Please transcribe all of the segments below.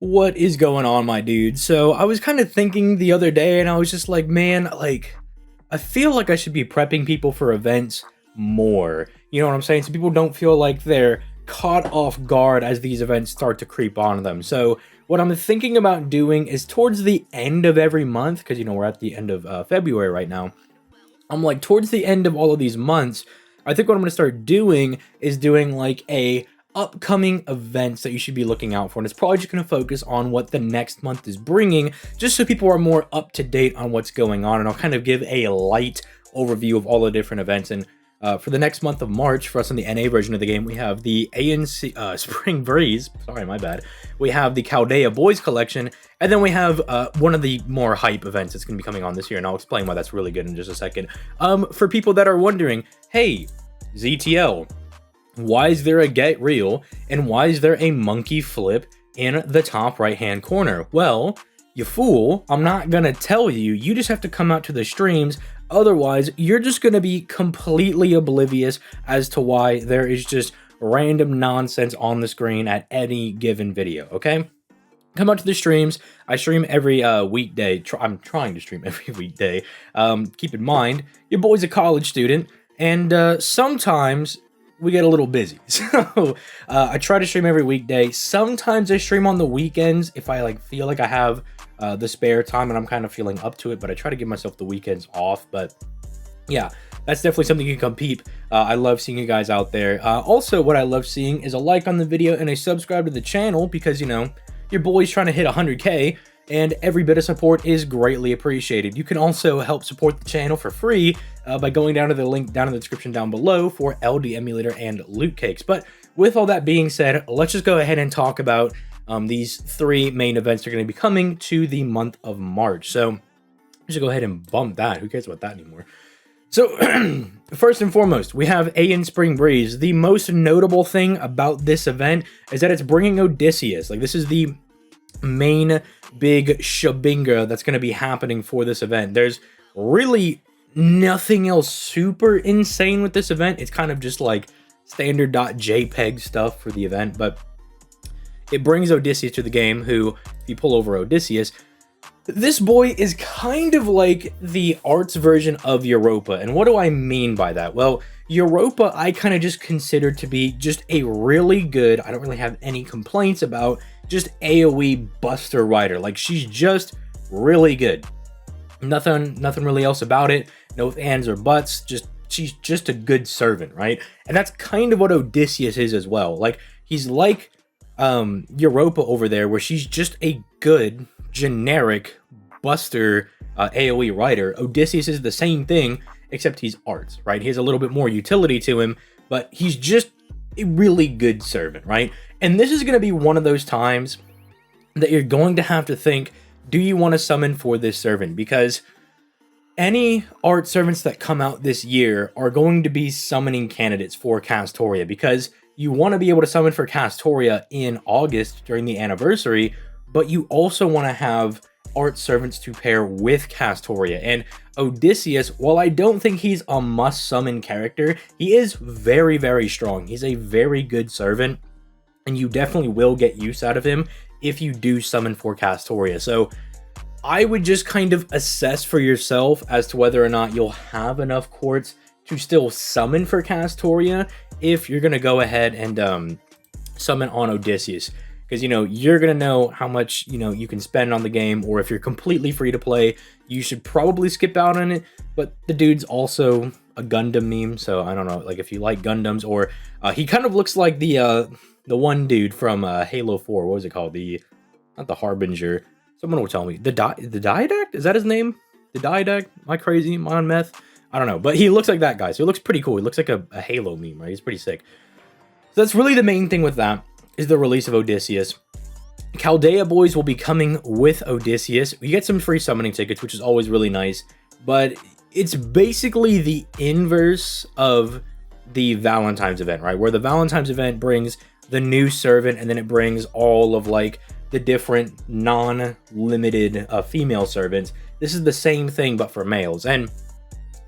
What is going on, my dude? So I was kind of thinking the other day, and I was just like, man, I feel like I should be prepping people for events more. You know what I'm saying? So people don't feel like they're caught off guard as these events start to creep on them. So what I'm thinking about doing is towards the end of every month, because we're at the end of February right now. I'm like towards the end of all of these months, I think what I'm going to start doing is doing like a upcoming events that you should be looking out for, and it's probably just going to focus on what the next month is bringing, just so people are more up to date on what's going on. And I'll kind of give a light overview of all the different events. And for the next month of March, for us in the NA version of the game, we have the ANC Spring Breeze. Sorry, my bad. We have the Chaldea Boys Collection, and then we have one of the more hype events that's going to be coming on this year, and I'll explain why that's really good in just a second. For people that are wondering, hey, ZTL, why is there a Get Real, and why is there a monkey flip in the top right-hand corner? Well, you fool, I'm not gonna tell you. You just have to come out to the streams. Otherwise, you're just gonna be completely oblivious as to why there is just random nonsense on the screen at any given video, okay? Come out to the streams. I stream every weekday. I'm trying to stream every weekday. Keep in mind, your boy's a college student, and sometimes we get a little busy. So I try to stream every weekday. Sometimes I stream on the weekends if I feel like I have the spare time and I'm kind of feeling up to it, but I try to give myself the weekends off. But yeah, that's definitely something you can come peep. I love seeing you guys out there. Also, what I love seeing is a like on the video and a subscribe to the channel, because your boy's trying to hit 100K, and every bit of support is greatly appreciated. You can also help support the channel for free by going down to the link down in the description down below for LD Emulator and Loot Cakes. But with all that being said, let's just go ahead and talk about these three main events that are going to be coming to the month of March. So just go ahead and bump that. Who cares about that anymore? So first and foremost, we have AN Spring Breeze. The most notable thing about this event is that it's bringing Odysseus. This is the main big shabinga that's going to be happening for this event. There's really nothing else super insane with this event. It's kind of just like standard .jpeg stuff for the event, but it brings Odysseus to the game, who, if you pull over Odysseus, this boy is kind of like the arts version of Europa. And what do I mean by that? Well, Europa I kind of just consider to be just a really good, I don't really have any complaints about, just AoE buster rider. She's just really good. Nothing really else about it. No ands or buts. She's just a good servant, right? And that's kind of what Odysseus is as well. He's like Europa over there, where she's just a good generic buster AoE rider. Odysseus is the same thing, except he's arts, right? He has a little bit more utility to him, but he's just a really good servant, right? And this is going to be one of those times that you're going to have to think, do you want to summon for this servant? Because any art servants that come out this year are going to be summoning candidates for Castoria, because you want to be able to summon for Castoria in August during the anniversary, but you also want to have art servants to pair with Castoria. And Odysseus, while I don't think he's a must summon character, he is very, very strong. He's a very good servant, and you definitely will get use out of him if you do summon for Castoria. So I would just kind of assess for yourself as to whether or not you'll have enough courts to still summon for Castoria if you're going to go ahead and summon on Odysseus. Because, you're going to know how much, you can spend on the game, or if you're completely free to play, you should probably skip out on it. But the dude's also a Gundam meme, so I don't know, if you like Gundams, or he kind of looks like the one dude from Halo 4. What was it called? Not the Harbinger. Someone will tell me. The Diadact? Is that his name? The Diadact? Am I crazy? Am I on meth? I don't know, but he looks like that guy, so it looks pretty cool. He looks like a Halo meme, right? He's pretty sick. So that's really the main thing with that, is the release of Odysseus. Chaldea Boys will be coming with Odysseus. You get some free summoning tickets, which is always really nice, but it's basically the inverse of the Valentine's event, right? Where the Valentine's event brings the new servant, and then it brings all of the different non-limited female servants. This is the same thing, but for males. And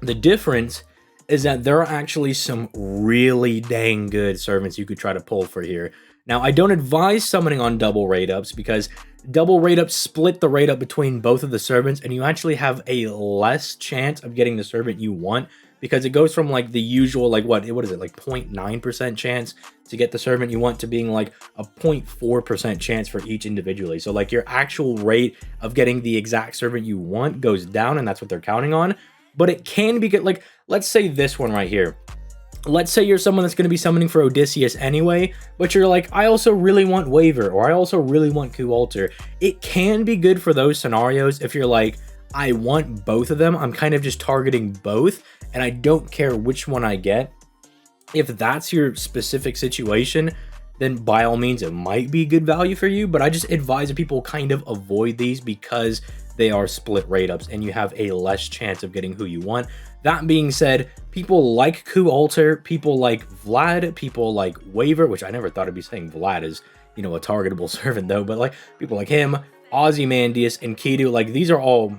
the difference is that there are actually some really dang good servants you could try to pull for here. Now, I don't advise summoning on double raid ups because double raid ups split the raid up between both of the servants, and you actually have a less chance of getting the servant you want because it goes from like the usual, like what is it, like 0.9% chance to get the servant you want to being like a 0.4% chance for each individually. So like your actual rate of getting the exact servant you want goes down, and that's what they're counting on. But it can be good. Like, let's say this one right here. Let's say you're someone that's going to be summoning for Odysseus anyway, but you're like, I also really want Waver, or I also really want Coup Alter. It can be good for those scenarios if you're like, I want both of them. I'm kind of just targeting both, and I don't care which one I get. If that's your specific situation, then by all means, it might be good value for you, but I just advise that people kind of avoid these because they are split rate ups and you have a less chance of getting who you want. That being said, people like Coup Alter, people like Vlad, people like Waver, which I never thought I'd be saying Vlad is, you know, a targetable servant though, but like people like him, Ozymandias, and Kidu, like these are all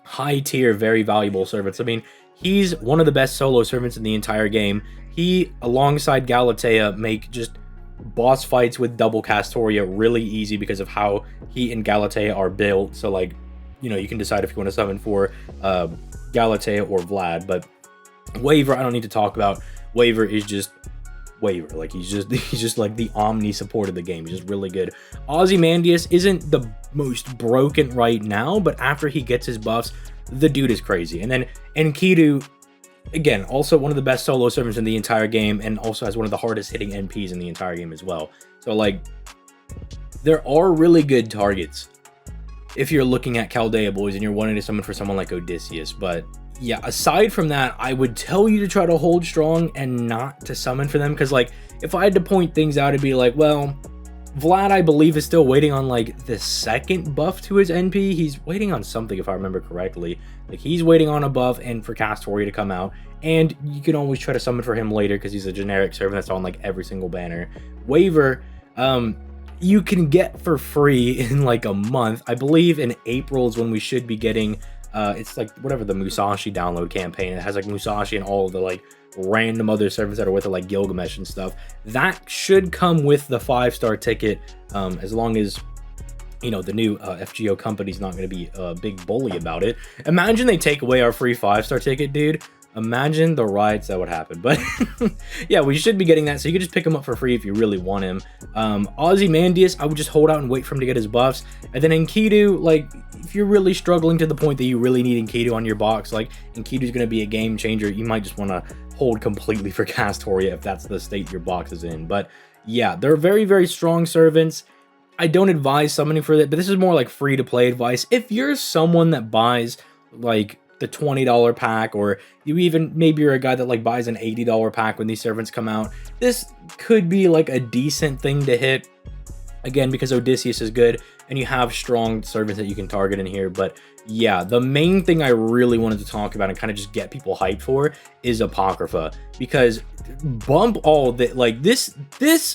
high tier, very valuable servants. I mean, he's one of the best solo servants in the entire game. He, alongside Galatea, make just boss fights with double Castoria really easy because of how he and Galatea are built. So like, you know, you can decide if you want to summon for Galatea or Vlad, but Waver, I don't need to talk about. Waver is just Waver. Like he's just like the omni support of the game. He's just really good. Ozymandias isn't the most broken right now, but after he gets his buffs, the dude is crazy. And then Enkidu, again, also one of the best solo servants in the entire game, and also has one of the hardest hitting NPs in the entire game as well. So like, there are really good targets if you're looking at Chaldea boys and you're wanting to summon for someone like Odysseus. But yeah, aside from that, I would tell you to try to hold strong and not to summon for them, because like, if I had to point things out, it'd be like, well, Vlad, I believe, is still waiting on like the second buff to his NP. He's waiting on something, if I remember correctly. Like he's waiting on a buff and for Castoria to come out, and you can always try to summon for him later because he's a generic servant that's on like every single banner. Waver, you can get for free in like a month. I believe in April is when we should be getting it's like whatever the Musashi download campaign. It has like Musashi and all of the like random other servants that are with it, like Gilgamesh and stuff. That should come with the 5-star ticket, as long as, you know, the new FGO company's not going to be a big bully about it. Imagine they take away our free 5-star ticket, dude. Imagine the riots that would happen. But yeah, we should be getting that, so you can just pick him up for free if you really want him. Ozymandias, I would just hold out and wait for him to get his buffs. And then Enkidu, like, if you're really struggling to the point that you really need Enkidu on your box, like, Enkidu's going to be a game changer, you might just want to hold completely for Castoria if that's the state your box is in. But yeah, they're very, very strong servants. I don't advise summoning for that, but this is more like free-to-play advice. If you're someone that buys, like, the $20 pack, or you even, maybe you're a guy that like buys an $80 pack when these servants come out, this could be like a decent thing to hit, again, because Odysseus is good and you have strong servants that you can target in here. But yeah, the main thing I really wanted to talk about and kind of just get people hyped for is Apocrypha, because bump all that, like this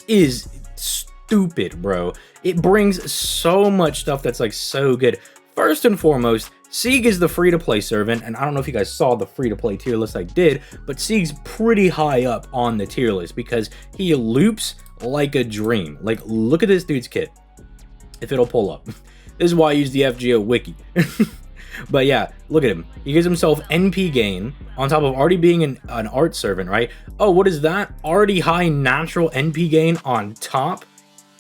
is stupid, bro. It brings so much stuff that's like so good. First and foremost, Sieg is the free-to-play servant, and I don't know if you guys saw the free-to-play tier list I did, but Sieg's pretty high up on the tier list because he loops like a dream. Like, look at this dude's kit, if it'll pull up. This is why I use the FGO wiki. But yeah, look at him. He gives himself NP gain on top of already being an art servant, right? Oh, what is that? Already high natural NP gain on top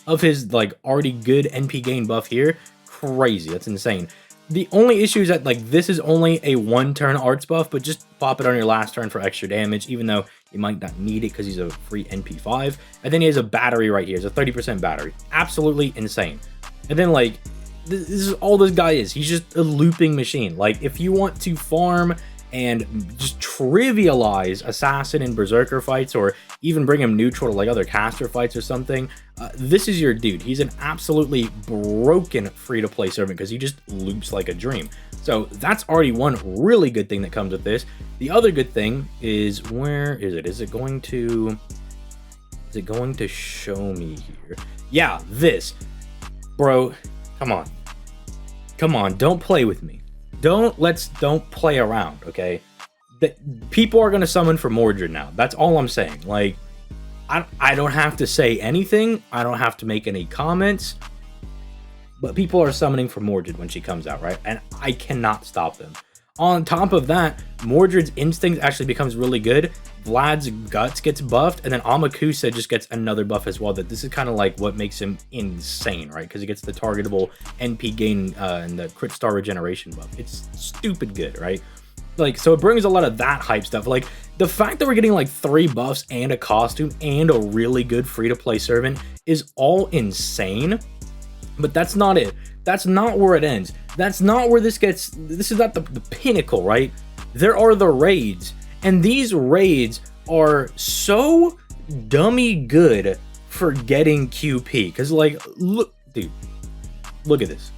of his, like, already good NP gain buff here. Crazy. That's insane. The only issue is that, like, this is only a 1-turn arts buff, but just pop it on your last turn for extra damage, even though you might not need it because he's a free NP5. And then he has a battery right here. It's a 30% battery. Absolutely insane. And then, like, this is all this guy is. He's just a looping machine. Like, if you want to farm and just trivialize Assassin and Berserker fights, or even bring him neutral to like other caster fights or something, this is your dude. He's an absolutely broken free-to-play servant because he just loops like a dream. So that's already one really good thing that comes with this. The other good thing is, where is it? Is it going to show me here? Yeah, this. Bro, come on, don't play with me. Don't play around, okay? People are gonna summon for Mordred now. That's all I'm saying. Like, I don't have to say anything. I don't have to make any comments. But people are summoning for Mordred when she comes out, right? And I cannot stop them. On top of that, Mordred's instinct actually becomes really good. Vlad's guts gets buffed, and then Amakusa just gets another buff as well. That this is kind of like what makes him insane, right? Because he gets the targetable NP gain and the crit star regeneration buff. It's stupid good, right? Like, so it brings a lot of that hype stuff. Like, the fact that we're getting like 3 buffs and a costume and a really good free-to-play servant is all insane. But that's not it. That's not where it ends. That's not where this gets. This is not the pinnacle, right? There are the raids. And these raids are so dummy good for getting QP. Because, like, look, dude, look at this.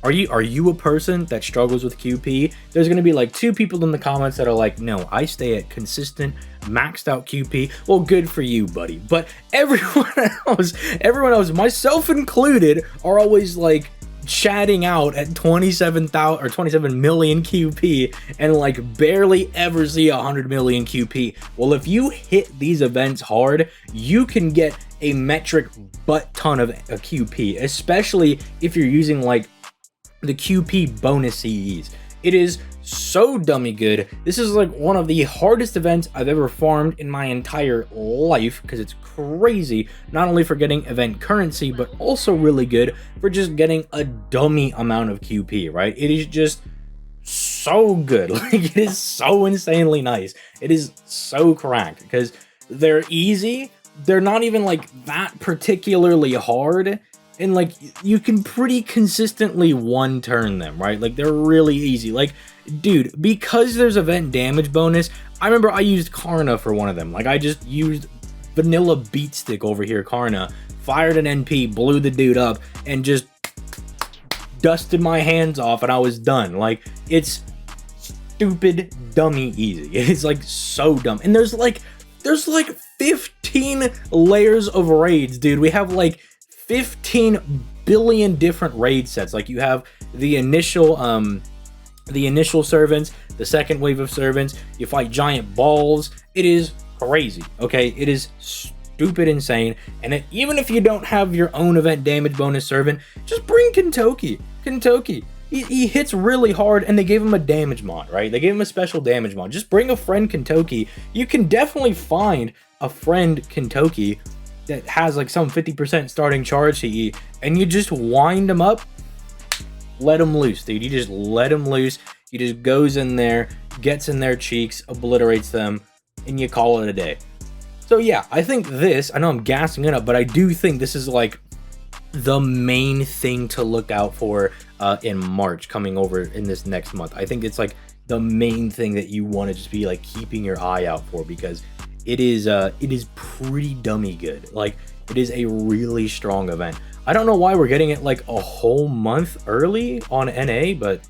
Are you a person that struggles with QP? There's going to be like 2 people in the comments that are like, no, I stay at consistent, maxed out QP. Well, good for you, buddy. But everyone else, myself included, are always like chatting out at 27,000 or 27 million QP and like barely ever see 100 million QP. Well, if you hit these events hard, you can get a metric butt ton of a QP, especially if you're using like the QP bonus CEs. It is so dummy good. This is like one of the hardest events I've ever farmed in my entire life because it's crazy, not only for getting event currency, but also really good for just getting a dummy amount of QP, right? It is just so good. Like, it is so insanely nice. It is so cracked because they're easy. They're not even like that particularly hard. And like, you can pretty consistently one turn them, right? Like, they're really easy. Like, dude, because there's event damage bonus, I remember I used Karna for one of them. Like, I just used vanilla beat stick over here, Karna, fired an NP, blew the dude up, and just dusted my hands off, and I was done. Like, it's stupid, dummy easy. It's like so dumb. And there's like 15 layers of raids, dude. We have like 15 billion different raid sets. Like, you have the initial servants, the second wave of servants, you fight giant balls. It is crazy, okay? It is stupid insane. And even if you don't have your own event damage bonus servant, just bring Kentoki. He hits really hard, and they gave him a damage mod, right? They gave him a special damage mod. Just bring a friend Kentoki. You can definitely find a friend Kentoki that has like some 50% starting charge CE, and you just wind them up, let them loose, dude. You just let them loose. He just goes in there, gets in their cheeks, obliterates them, and you call it a day. So yeah, I think this, I know I'm gassing it up, but I do think this is like the main thing to look out for in March, coming over in this next month. I think it's like the main thing that you want to just be like keeping your eye out for, because it is pretty dummy good. Like, it is a really strong event. I don't know why we're getting it like a whole month early on NA, but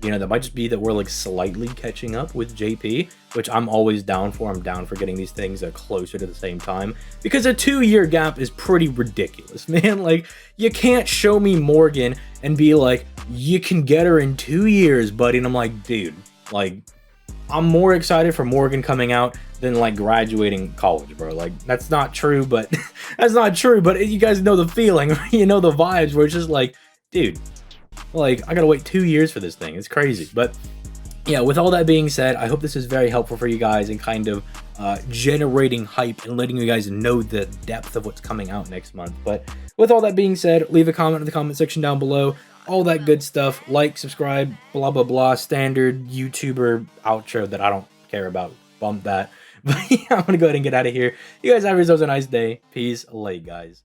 you know, that might just be that we're like slightly catching up with JP, which I'm always down for. I'm down for getting these things closer to the same time, because a 2-year gap is pretty ridiculous, man. Like, you can't show me Morgan and be like, you can get her in 2 years, buddy. And I'm like, dude, like, I'm more excited for Morgan coming out than like graduating college, bro. Like, that's not true, but that's not true. But you guys know the feeling, you know the vibes, where it's just like, dude, like, I gotta wait 2 years for this thing. It's crazy. But yeah, with all that being said, I hope this is very helpful for you guys in kind of generating hype and letting you guys know the depth of what's coming out next month. But with all that being said, leave a comment in the comment section down below. All that good stuff. Like, subscribe, blah, blah, blah. Standard YouTuber outro that I don't care about. Bump that. But yeah, I'm going to go ahead and get out of here. You guys have yourselves a nice day. Peace. Late, guys.